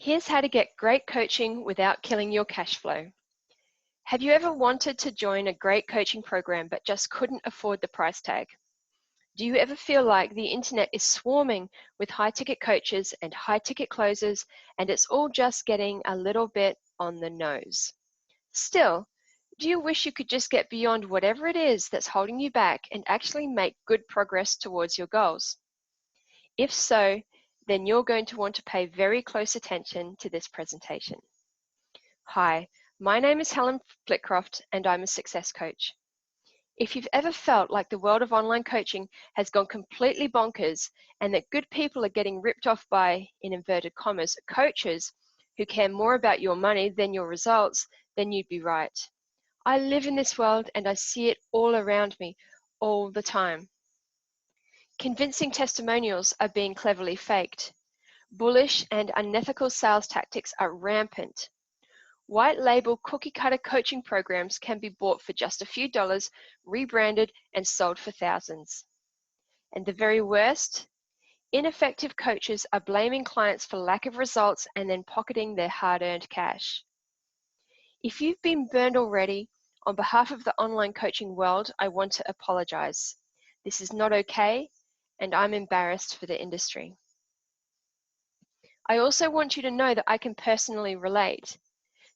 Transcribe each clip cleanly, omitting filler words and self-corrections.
Here's how to get great coaching without killing your cash flow. Have you ever wanted to join a great coaching program but just couldn't afford the price tag? Do you ever feel like the internet is swarming with high-ticket coaches and high-ticket closers, and it's all just getting a little bit on the nose? Still, do you wish you could just get beyond whatever it is that's holding you back and actually make good progress towards your goals? If so, then you're going to want to pay very close attention to this presentation. Hi, my name is Helen Flitcroft and I'm a success coach. If you've ever felt like the world of online coaching has gone completely bonkers and that good people are getting ripped off by, in inverted commas, coaches who care more about your money than your results, then you'd be right. I live in this world and I see it all around me all the time. Convincing testimonials are being cleverly faked. Bullish and unethical sales tactics are rampant. White label cookie cutter coaching programs can be bought for just a few dollars, rebranded and sold for thousands. And the very worst, ineffective coaches are blaming clients for lack of results and then pocketing their hard-earned cash. If you've been burned already, on behalf of the online coaching world, I want to apologize. This is not okay, and I'm embarrassed for the industry. I also want you to know that I can personally relate.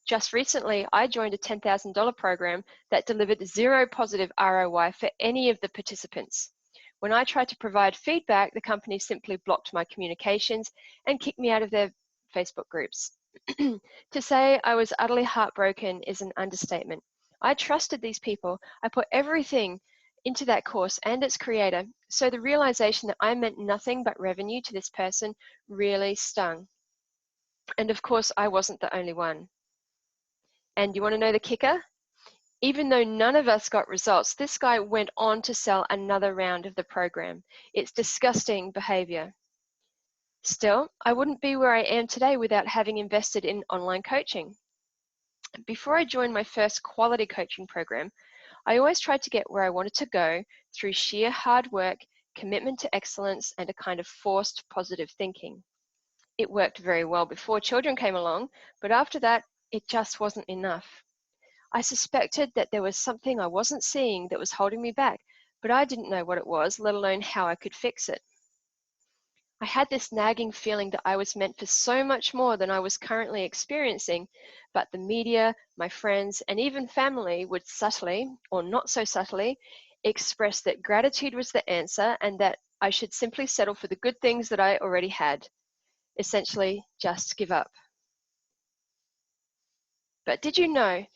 Just recently, I joined a $10,000 program that delivered zero positive ROI for any of the participants. When I tried to provide feedback, the company simply blocked my communications and kicked me out of their Facebook groups. To say I was utterly heartbroken is an understatement. I trusted these people. I put everything into that course and its creator, so the realization that I meant nothing but revenue to this person really stung. And of course, I wasn't the only one. And you want to know the kicker? Even though none of us got results, this guy went on to sell another round of the program. It's disgusting behavior. Still, I wouldn't be where I am today without having invested in online coaching. Before I joined my first quality coaching program, I always tried to get where I wanted to go through sheer hard work, commitment to excellence, and a kind of forced positive thinking. It worked very well before children came along, but after that, it just wasn't enough. I suspected that there was something I wasn't seeing that was holding me back, but I didn't know what it was, let alone how I could fix it. I had this nagging feeling that I was meant for so much more than I was currently experiencing, but the media, my friends, and even family would subtly, or not so subtly, express that gratitude was the answer and that I should simply settle for the good things that I already had. Essentially, just give up. But did you know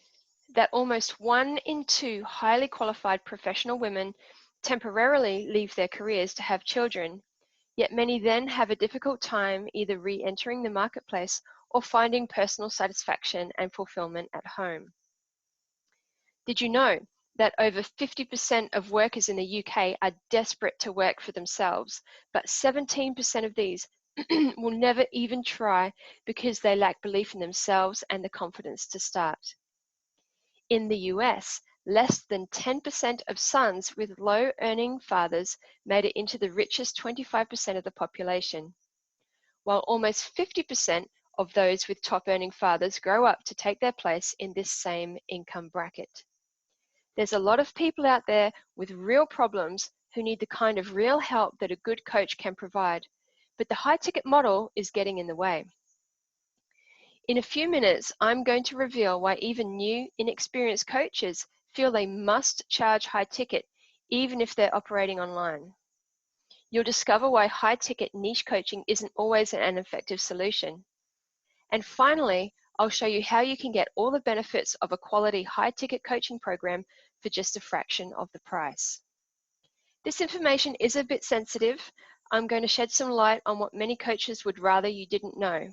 that almost 1 in 2 highly qualified professional women temporarily leave their careers to have children, yet many then have a difficult time either re-entering the marketplace or finding personal satisfaction and fulfillment at home? Did you know that over 50% of workers in the UK are desperate to work for themselves, but 17% of these will never even try because they lack belief in themselves and the confidence to start? In the US, less than 10% of sons with low-earning fathers made it into the richest 25% of the population, while almost 50% of those with top-earning fathers grow up to take their place in this same income bracket. There's a lot of people out there with real problems who need the kind of real help that a good coach can provide, but the high-ticket model is getting in the way. In a few minutes, I'm going to reveal why even new, inexperienced coaches feel they must charge high ticket, even if they're operating online. You'll discover why high ticket niche coaching isn't always an effective solution. And finally, I'll show you how you can get all the benefits of a quality high ticket coaching program for just a fraction of the price. This information is a bit sensitive. I'm going to shed some light on what many coaches would rather you didn't know.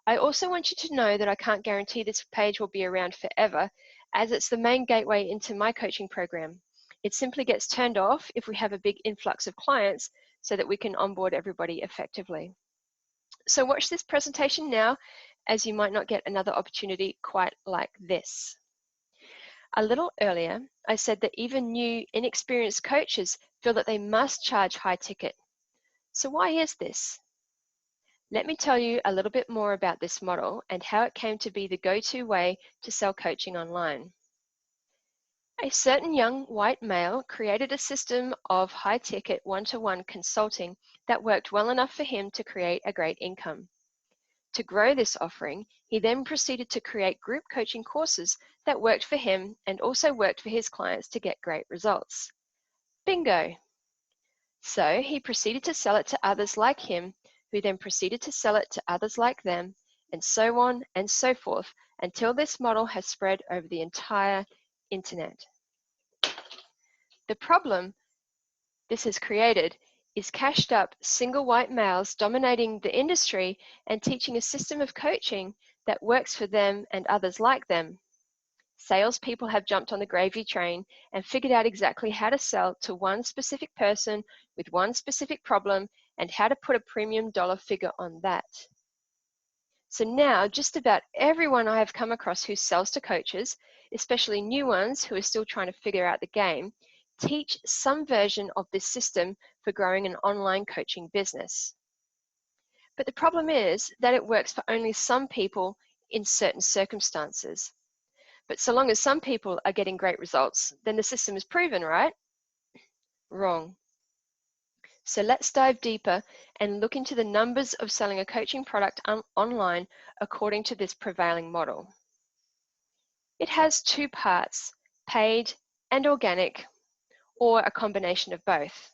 I also want you to know that I can't guarantee this page will be around forever, as it's the main gateway into my coaching program. It simply gets turned off if we have a big influx of clients so that we can onboard everybody effectively. So watch this presentation now, as you might not get another opportunity quite like this. A little earlier, I said that even new, inexperienced coaches feel that they must charge high ticket. So why is this? Let me tell you a little bit more about this model and how it came to be the go-to way to sell coaching online. A certain young white male created a system of high-ticket one-to-one consulting that worked well enough for him to create a great income. To grow this offering, he then proceeded to create group coaching courses that worked for him and also worked for his clients to get great results. Bingo! So he proceeded to sell it to others like him, who then proceeded to sell it to others like them, and so on and so forth, until this model has spread over the entire internet. The problem this has created is cashed up single white males dominating the industry and teaching a system of coaching that works for them and others like them. Salespeople have jumped on the gravy train and figured out exactly how to sell to one specific person with one specific problem and how to put a premium dollar figure on that. So now just about everyone I have come across who sells to coaches, especially new ones who are still trying to figure out the game, teach some version of this system for growing an online coaching business. But the problem is that it works for only some people in certain circumstances. But so long as some people are getting great results, then the system is proven, right? Wrong. So let's dive deeper and look into the numbers of selling a coaching product online according to this prevailing model. It has two parts, paid and organic, or a combination of both.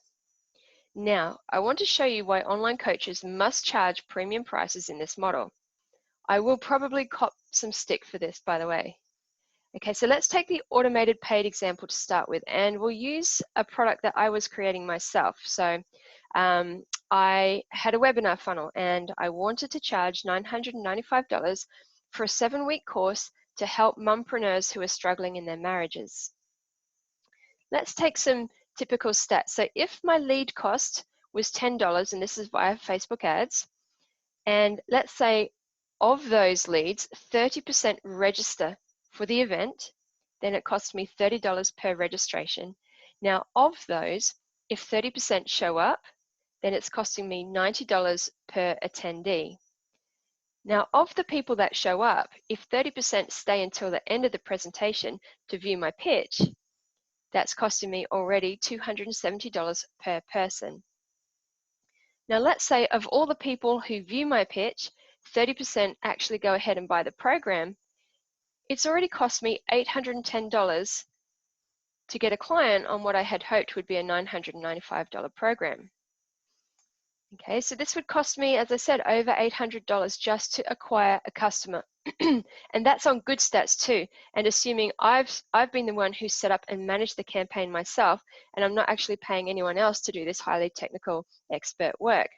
Now, I want to show you why online coaches must charge premium prices in this model. I will probably cop some stick for this, by the way. Okay, so let's take the automated paid example to start with, and we'll use a product that I was creating myself. So I had a webinar funnel and I wanted to charge $995 for a 7-week course to help mompreneurs who are struggling in their marriages. Let's take some typical stats. So if my lead cost was $10, and this is via Facebook ads, and let's say of those leads, 30% register for the event, then it costs me $30 per registration. Now, of those, if 30% show up, then it's costing me $90 per attendee. Now, of the people that show up, if 30% stay until the end of the presentation to view my pitch, that's costing me already $270 per person. Now, let's say of all the people who view my pitch, 30% actually go ahead and buy the program. It's already cost me $810 to get a client on what I had hoped would be a $995 program. Okay, so this would cost me, as I said, over $800 just to acquire a customer. And that's on good stats too, and assuming I've been the one who set up and managed the campaign myself, and I'm not actually paying anyone else to do this highly technical expert work.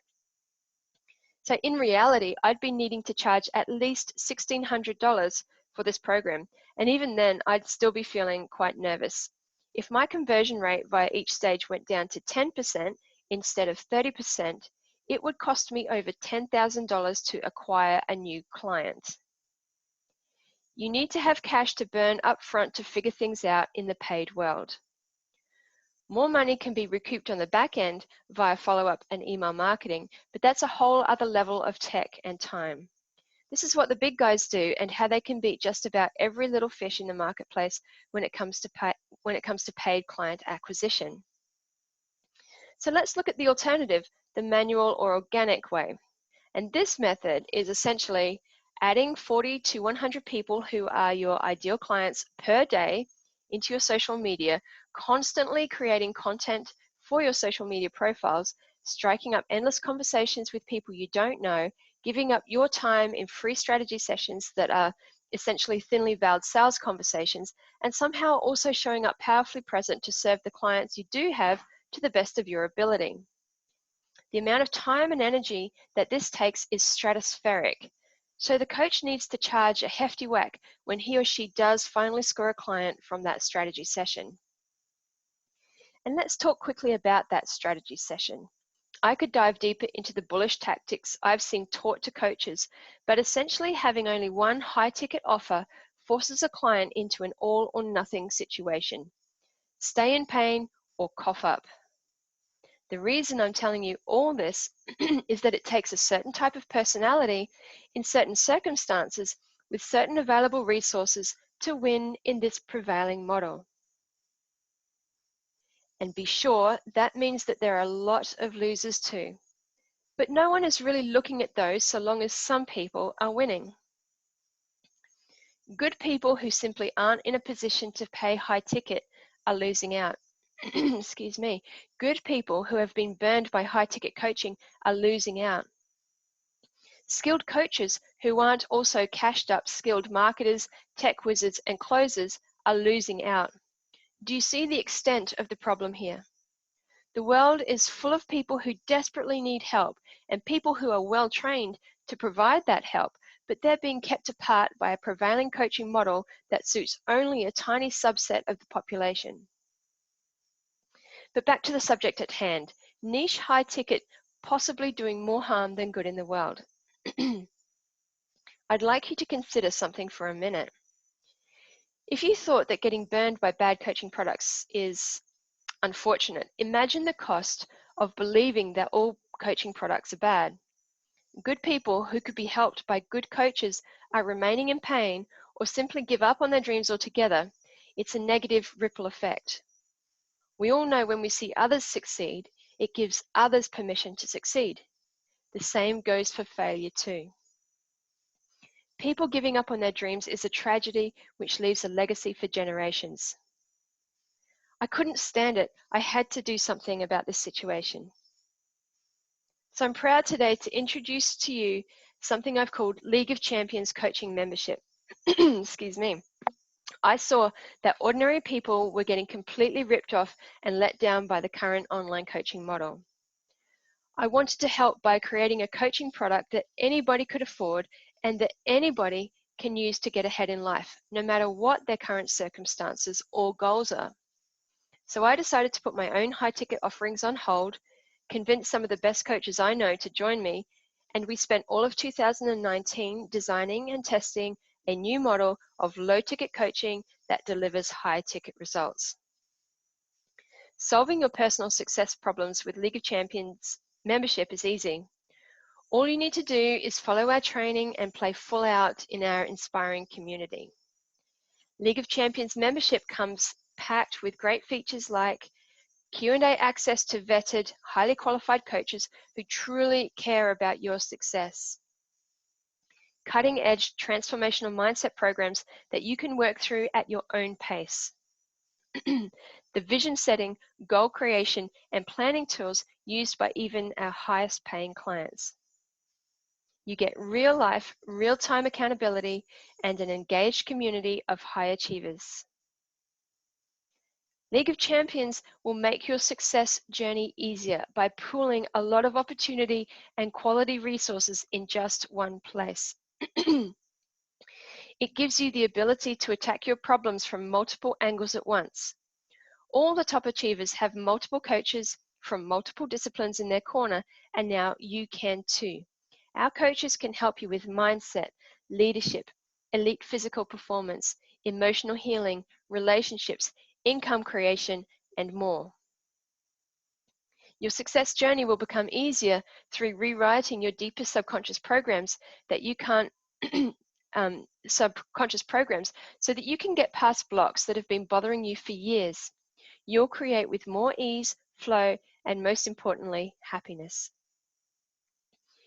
So in reality, I'd be needing to charge at least $1,600 for this program, and even then I'd still be feeling quite nervous. If my conversion rate via each stage went down to 10% instead of 30%, it would cost me over $10,000 to acquire a new client. You need to have cash to burn up front to figure things out in the paid world. More money can be recouped on the back end via follow-up and email marketing, but that's a whole other level of tech and time. This is what the big guys do and how they can beat just about every little fish in the marketplace when it comes to paid client acquisition. So let's look at the alternative, the manual or organic way. And this method is essentially adding 40 to 100 people who are your ideal clients per day into your social media, constantly creating content for your social media profiles, striking up endless conversations with people you don't know, giving up your time in free strategy sessions that are essentially thinly veiled sales conversations, and somehow also showing up powerfully present to serve the clients you do have to the best of your ability. The amount of time and energy that this takes is stratospheric. So the coach needs to charge a hefty whack when he or she does finally score a client from that strategy session. And let's talk quickly about that strategy session. I could dive deeper into the bullish tactics I've seen taught to coaches, but essentially having only one high-ticket offer forces a client into an all or nothing situation. Stay in pain or cough up. The reason I'm telling you all this is that it takes a certain type of personality in certain circumstances with certain available resources to win in this prevailing model. And be sure that means that there are a lot of losers too. But no one is really looking at those so long as some people are winning. Good people who simply aren't in a position to pay high ticket are losing out. Excuse me. Good people who have been burned by high ticket coaching are losing out. Skilled coaches who aren't also cashed up skilled marketers, tech wizards, and closers are losing out. Do you see the extent of the problem here? The world is full of people who desperately need help and people who are well trained to provide that help, but they're being kept apart by a prevailing coaching model that suits only a tiny subset of the population. But back to the subject at hand, niche high ticket possibly doing more harm than good in the world. I'd like you to consider something for a minute. If you thought that getting burned by bad coaching products is unfortunate, imagine the cost of believing that all coaching products are bad. Good people who could be helped by good coaches are remaining in pain or simply give up on their dreams altogether. It's a negative ripple effect. We all know when we see others succeed, it gives others permission to succeed. The same goes for failure too. People giving up on their dreams is a tragedy which leaves a legacy for generations. I couldn't stand it. I had to do something about this situation. So I'm proud today to introduce to you something I've called League of Champions Coaching Membership. Excuse me. I saw that ordinary people were getting completely ripped off and let down by the current online coaching model. I wanted to help by creating a coaching product that anybody could afford and that anybody can use to get ahead in life, no matter what their current circumstances or goals are. So I decided to put my own high-ticket offerings on hold, convince some of the best coaches I know to join me, and we spent all of 2019 designing and testing a new model of low-ticket coaching that delivers high-ticket results. Solving your personal success problems with League of Champions membership is easy. All you need to do is follow our training and play full out in our inspiring community. League of Champions membership comes packed with great features like Q&A access to vetted, highly qualified coaches who truly care about your success. Cutting-edge transformational mindset programs that you can work through at your own pace. The vision setting, goal creation, and planning tools used by even our highest paying clients. You get real life, real-time accountability and an engaged community of high achievers. League of Champions will make your success journey easier by pooling a lot of opportunity and quality resources in just one place. It gives you the ability to attack your problems from multiple angles at once. All the top achievers have multiple coaches from multiple disciplines in their corner, and now you can too. Our coaches can help you with mindset, leadership, elite physical performance, emotional healing, relationships, income creation, and more. Your success journey will become easier through rewriting your deepest subconscious programs that you can't subconscious programs so that you can get past blocks that have been bothering you for years. You'll create with more ease, flow, and most importantly, happiness.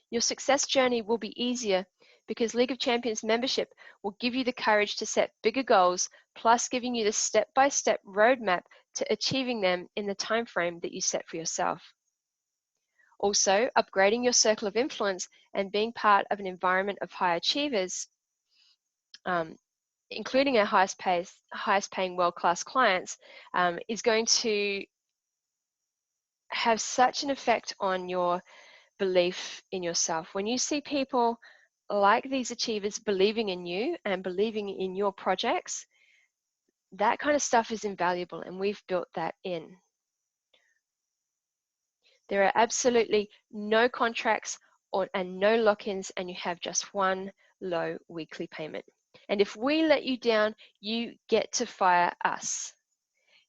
Your success journey will be easier because League of Champions membership will give you the courage to set bigger goals, plus giving you the step-by-step roadmap to achieving them in the time frame that you set for yourself. Also, upgrading your circle of influence and being part of an environment of high achievers, including our highest paying world-class clients, is going to have such an effect on your belief in yourself. When you see people like these achievers believing in you and believing in your projects, that kind of stuff is invaluable, and we've built that in. There are absolutely no contracts and no lock-ins, and you have just one low weekly payment. And if we let you down, you get to fire us.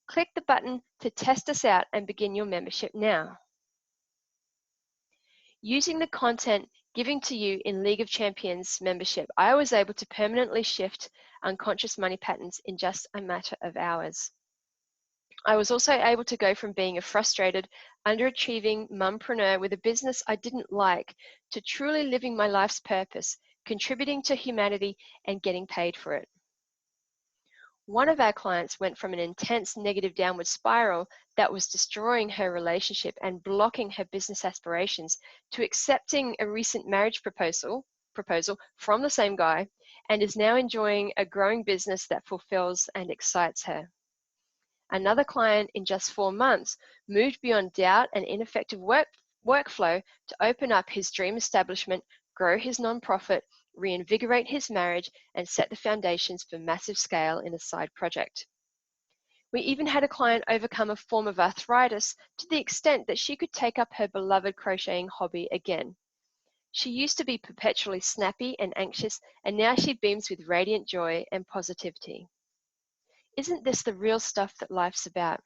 Click the button to test us out and begin your membership now. Using the content giving to you in League of Champions membership, I was able to permanently shift unconscious money patterns in just a matter of hours. I was also able to go from being a frustrated, underachieving mumpreneur with a business I didn't like to truly living my life's purpose, contributing to humanity and getting paid for it. One of our clients went from an intense negative downward spiral that was destroying her relationship and blocking her business aspirations to accepting a recent marriage proposal from the same guy and is now enjoying a growing business that fulfills and excites her. Another client in just 4 months moved beyond doubt and ineffective workflow to open up his dream establishment, grow his nonprofit, reinvigorate his marriage, and set the foundations for massive scale in a side project. We even had a client overcome a form of arthritis to the extent that she could take up her beloved crocheting hobby again. She used to be perpetually snappy and anxious, and now she beams with radiant joy and positivity. Isn't this the real stuff that life's about?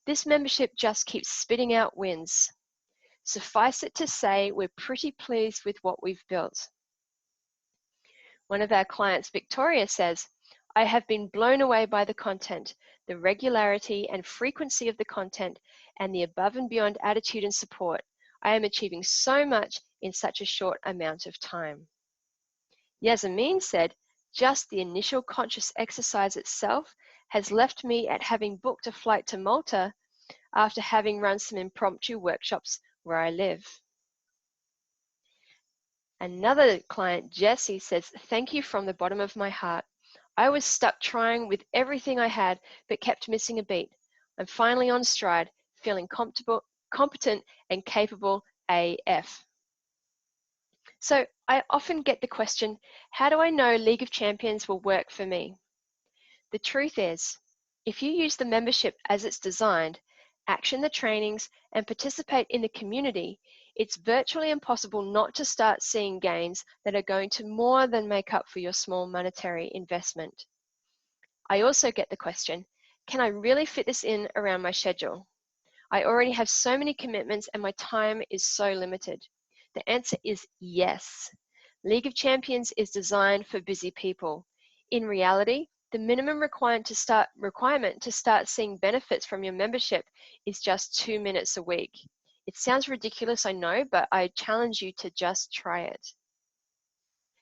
This membership just keeps spitting out wins. Suffice it to say, we're pretty pleased with what we've built. One of our clients, Victoria, says, I have been blown away by the content, the regularity and frequency of the content, and the above and beyond attitude and support. I am achieving so much in such a short amount of time. Yasmin said, just the initial conscious exercise itself has left me at having booked a flight to Malta after having run some impromptu workshops where I live. Another client, Jessie, says, thank you from the bottom of my heart. I was stuck trying with everything I had, but kept missing a beat. I'm finally on stride, feeling competent and capable AF. So I often get the question, how do I know League of Champions will work for me? The truth is, if you use the membership as it's designed, action the trainings, and participate in the community, it's virtually impossible not to start seeing gains that are going to more than make up for your small monetary investment. I also get the question, can I really fit this in around my schedule? I already have so many commitments and my time is so limited. The answer is yes. League of Champions is designed for busy people. In reality, the minimum requirement to start seeing benefits from your membership is just 2 minutes a week. It sounds ridiculous, I know, but I challenge you to just try it.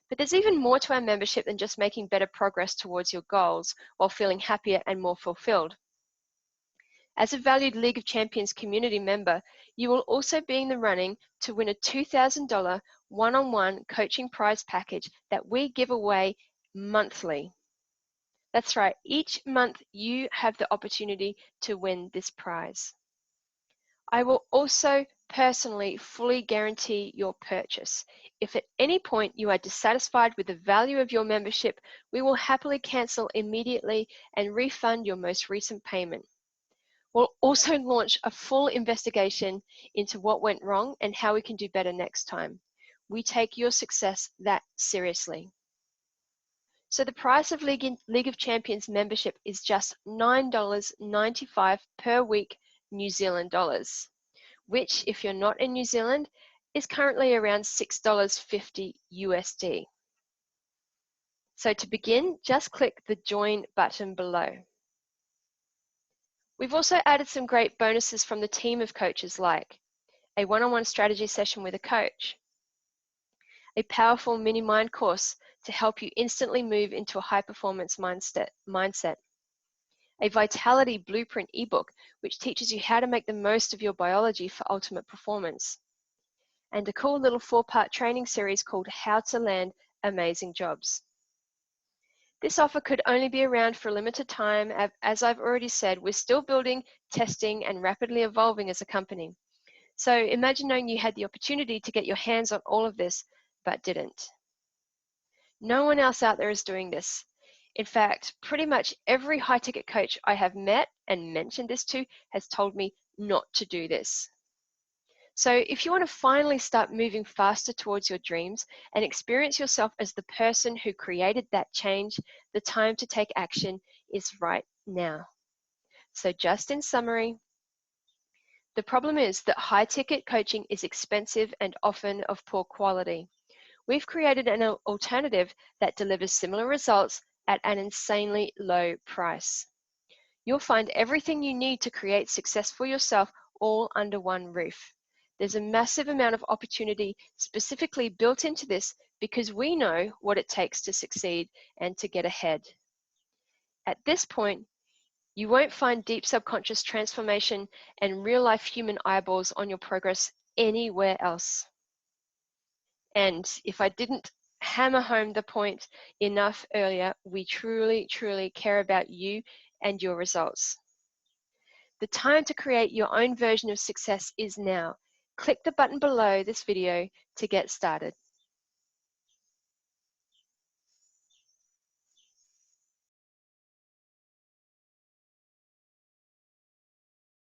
But there's even more to our membership than just making better progress towards your goals while feeling happier and more fulfilled. As a valued League of Champions community member, you will also be in the running to win a $2,000 one-on-one coaching prize package that we give away monthly. That's right, each month you have the opportunity to win this prize. I will also personally fully guarantee your purchase. If at any point you are dissatisfied with the value of your membership, we will happily cancel immediately and refund your most recent payment. We'll also launch a full investigation into what went wrong and how we can do better next time. We take your success that seriously. So the price of League of Champions membership is just $9.95 per week New Zealand dollars, which if you're not in New Zealand is currently around $6.50 USD. So to begin, just click the join button below. We've also added some great bonuses from the team of coaches like a one-on-one strategy session with a coach, a powerful mini mind course to help you instantly move into a high-performance mindset, a vitality blueprint ebook which teaches you how to make the most of your biology for ultimate performance, and a cool little 4-part training series called How to Land Amazing Jobs. This offer could only be around for a limited time. As I've already said, we're still building, testing, and rapidly evolving as a company. So imagine knowing you had the opportunity to get your hands on all of this, but didn't. No one else out there is doing this. In fact, pretty much every high-ticket coach I have met and mentioned this to has told me not to do this. So if you want to finally start moving faster towards your dreams and experience yourself as the person who created that change, the time to take action is right now. So just in summary, The problem is that high-ticket coaching is expensive and often of poor quality. We've created an alternative that delivers similar results at an insanely low price. You'll find everything you need to create success for yourself all under one roof. There's a massive amount of opportunity specifically built into this because we know what it takes to succeed and to get ahead. At this point, you won't find deep subconscious transformation and real-life human eyeballs on your progress anywhere else. And if I didn't hammer home the point enough earlier, we truly, truly care about you and your results. The time to create your own version of success is now. Click the button below this video to get started.